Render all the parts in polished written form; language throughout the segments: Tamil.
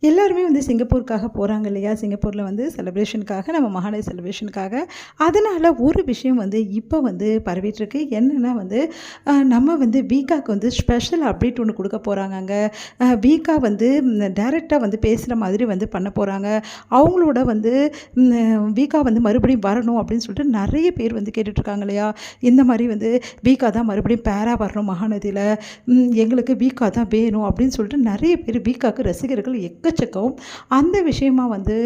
எல்லாருமே வந்து சிங்கப்பூருக்காக போகிறாங்க இல்லையா? சிங்கப்பூரில் வந்து செலிப்ரேஷனுக்காக, நம்ம மகாலய செலிப்ரேஷனுக்காக. அதனால் ஒரு விஷயம் வந்து இப்போ வந்து பரவிட்டுருக்கு. என்னென்னா வந்து நம்ம வந்து வீக்காக்கு வந்து ஸ்பெஷல் அப்டேட் ஒன்று கொடுக்க போகிறாங்கங்க. வீக்கா வந்து டைரெக்டாக வந்து பேசுகிற மாதிரி வந்து பண்ண போகிறாங்க. அவங்களோட வந்து வீக்கா வந்து மறுபடியும் வரணும் அப்படின்னு சொல்லிட்டு நிறைய பேர் வந்து கேட்டுட்ருக்காங்க இல்லையா? இந்த மாதிரி வந்து வீக்கா தான் மறுபடியும் பேராக வரணும் மகாநதியில், எங்களுக்கு வீக்கா தான் வேணும் அப்படின்னு சொல்லிட்டு நிறைய பேர் வீக்காக்கு ரசிகர்கள் எக்கச்சக்கம். அந்த விஷயமா வந்து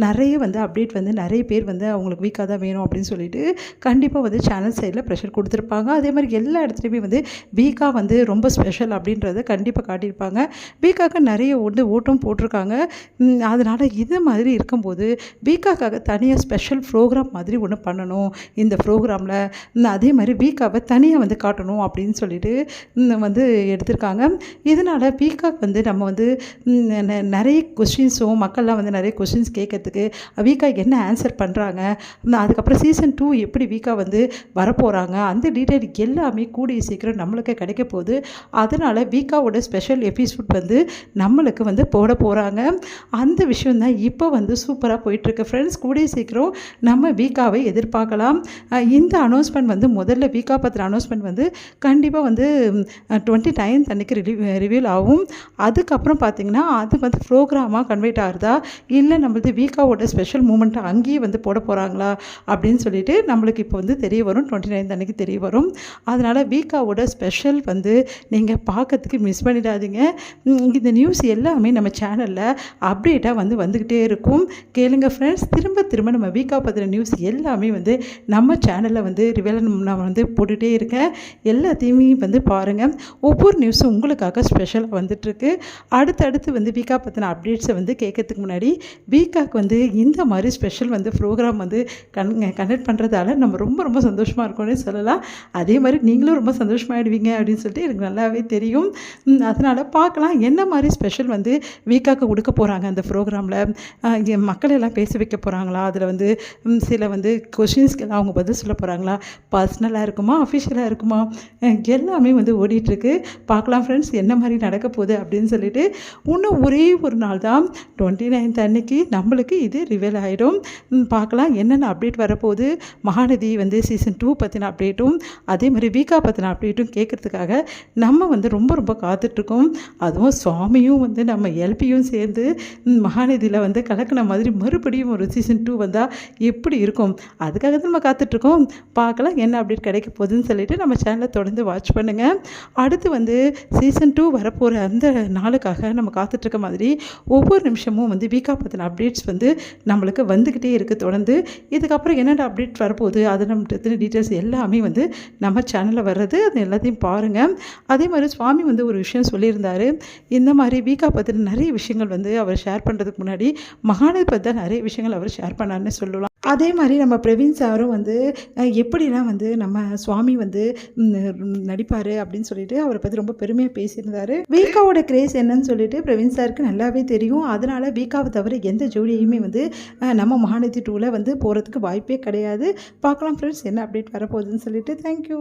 நிறைய வந்து அப்டேட் வந்து நிறைய பேர் வந்து அவங்களுக்கு வீக்காக தான் வேணும் அப்படின்னு சொல்லிட்டு கண்டிப்பாக வந்து சேனல் சைடில் ப்ரெஷர் கொடுத்துருப்பாங்க. அதே மாதிரி எல்லா இடத்துலையுமே வந்து வீக்காக வந்து ரொம்ப ஸ்பெஷல் அப்படின்றத கண்டிப்பாக காட்டியிருப்பாங்க. வீக்காக நிறைய ஓட்டும் போட்டிருக்காங்க. அதனால் இது மாதிரி இருக்கும்போது வீக்காக்காக தனியாக ஸ்பெஷல் ப்ரோக்ராம் மாதிரி ஒன்று பண்ணணும். இந்த ப்ரோக்ராமில் அதே மாதிரி வீக்காவை தனியாக வந்து காட்டணும் அப்படின்னு சொல்லிட்டு வந்து எடுத்திருக்காங்க. இதனால் வீக்காக் வந்து நம்ம வந்து நிறைய கொஸ்டின்ஸும் மக்கள்லாம் வந்து நிறைய கொஸ்டின்ஸ் கேட்கறதுக்கு வீக்கா என்ன ஆன்சர் பண்ணுறாங்க, அதுக்கப்புறம் சீசன் 2 எப்படி வீக்கா வந்து வரப்போகிறாங்க, அந்த டீட்டெயில் எல்லாமே கூடிய சீக்கிரம் நம்மளுக்கு கிடைக்க போகுது. அதனால் வீக்காவோட ஸ்பெஷல் எபிசோட் வந்து நம்மளுக்கு வந்து போட போகிறாங்க. அந்த விஷயம் தான் இப்போ வந்து சூப்பராக போயிட்டுருக்கு ஃப்ரெண்ட்ஸ். கூடிய சீக்கிரம் நம்ம வீக்காவை எதிர்பார்க்கலாம். இந்த அனௌன்ஸ்மெண்ட் வந்து முதல்ல வீக்கா பற்றின அனௌன்ஸ்மெண்ட் வந்து கண்டிப்பாக வந்து 29 அன்றைக்கி ரிவீல் ஆகும். அதுக்கப்புறம் பார்த்திங்கன்னா அது வந்து ப்ரோக்ராமாக கன்வெர்ட் ஆகுதா இல்லை நம்மளது வீக்காவோட ஸ்பெஷல் மூமெண்ட்டை அங்கேயே வந்து போட போகிறாங்களா அப்படின்னு சொல்லிட்டு நம்மளுக்கு இப்போ வந்து தெரிய வரும். 29 அன்றைக்கி தெரிய வரும். அதனால் வீக்காவோட ஸ்பெஷல் வந்து நீங்கள் பார்க்கறதுக்கு மிஸ் பண்ணிடாதீங்க. இந்த நியூஸ் எல்லாமே நம்ம சேனலில் அப்டேட்டாக வந்து வந்துக்கிட்டே இருக்கும். கேளுங்க ஃப்ரெண்ட்ஸ். திரும்ப நம்ம வீக்கா பற்றின நியூஸ் எல்லாமே வந்து நம்ம சேனலில் வந்து நான் வந்து போட்டுகிட்டே இருக்கேன். எல்லாத்தையுமே வந்து பாருங்கள். ஒவ்வொரு நியூஸும் உங்களுக்காக ஸ்பெஷலாக வந்துட்டுருக்கு. அடுத்தடுத்து வந்து வீக்கா பற்றின அப்டேட்ஸை வந்து கேட்கறதுக்கு முன்னாடி வீக்காக்கு வந்து இந்த மாதிரி ஸ்பெஷல் வந்து ப்ரோக்ராம் வந்து கண்டக்ட் பண்ணுறதால நம்ம ரொம்ப சந்தோஷமாக இருக்கோம்னு சொல்லலாம். அதே மாதிரி நீங்களும் ரொம்ப சந்தோஷமாகிடுவீங்க அப்படின்னு சொல்லிட்டு எனக்கு நல்லாவே தெரியும். அதனால் பார்க்கலாம் என்ன மாதிரி ஸ்பெஷல் வந்து வீக்காக்கு கொடுக்க போகிறாங்க. அந்த ப்ரோக்ராமில் மக்களெல்லாம் பேச வைக்க போகிறாங்களா, அதில் வந்து சில வந்து கொஷின்ஸ்க்கெல்லாம் அவங்க பதில் சொல்ல போகிறாங்களா, பர்சனலாக இருக்குமா, அஃபிஷியலாக இருக்குமா, எல்லாமே வந்து ஓடிட்டுருக்கு. பார்க்கலாம் ஃப்ரெண்ட்ஸ் என்ன மாதிரி நடக்க போகுது அப்படின்னு சொல்லிட்டு. இன்னும் ஒரே ஒரு நாள் தான் 29 அன்னைக்கு நம்மளுக்கு இது ரிவீல் ஆகிடும். பார்க்கலாம் என்னென்ன அப்டேட் வரப்போகுது. மகாநதி வந்து சீசன் 2 பற்றின அப்டேட்டும் அதே மாதிரி வீக்கா பற்றின அப்டேட்டும் கேட்குறதுக்காக நம்ம வந்து ரொம்ப காத்துட்ருக்கோம். அதுவும் சுவாமியும் வந்து நம்ம எல்பியும் சேர்ந்து மகாநதியில் வந்து கலக்கின மாதிரி மறுபடியும் ஒரு சீசன் 2 வந்தால் எப்படி இருக்கும், அதுக்காக தான் நம்ம காத்துட்ருக்கோம். பார்க்கலாம் என்ன அப்டேட் கிடைக்க போகுதுன்னு சொல்லிட்டு நம்ம சேனலை தொடர்ந்து வாட்ச் பண்ணுங்கள். அடுத்து வந்து சீசன் 2 வரப்போகிற அந்த நாளுக்காக நம்ம காத்துட்ருக்க மாதிரி ஒவ்வொரு நிமிஷமும் வந்து வீக்கா பற்றின அப்டேட்ஸ் வந்து நம்மளுக்கு வந்துக்கிட்டே இருக்குது தொடர்ந்து. இதுக்கப்புறம் என்னென்ன அப்டேட் வரப்போகுது அதை நம்ம டீட்டெயில்ஸ் எல்லாமே வந்து நம்ம சேனலில் வர்றது, அது எல்லாத்தையும் பாருங்கள். அதே மாதிரி சுவாமி வந்து ஒரு விஷயம் சொல்லியிருந்தார். இந்த மாதிரி வீக்கா பற்றின நிறைய விஷயங்கள் வந்து அவர் ஷேர் பண்ணுறதுக்கு முன்னாடி மகாநதி பற்றி தான் நிறைய விஷயங்கள் அவர் ஷேர் பண்ணார்னு சொல்லலாம். அதே மாதிரி நம்ம பிரவீன் சாரும் வந்து எப்படிலாம் வந்து நம்ம சுவாமி வந்து நடிப்பார் அப்படின்னு சொல்லிட்டு அவரை பற்றி ரொம்ப பெருமையாக பேசியிருந்தார். வீக்காவோட கிரேஸ் என்னன்னு சொல்லிட்டு பிரவீன் சாருக்கு நல்லாவே தெரியும். அதனால் வீக்காவை தவிர எந்த ஜோடியுமே வந்து நம்ம மகாநதி 2ல் வந்து போகிறதுக்கு வாய்ப்பே கிடையாது. பார்க்கலாம் ஃப்ரெண்ட்ஸ் என்ன அப்டேட் வரப்போகுதுன்னு சொல்லிட்டு. தேங்க்யூ.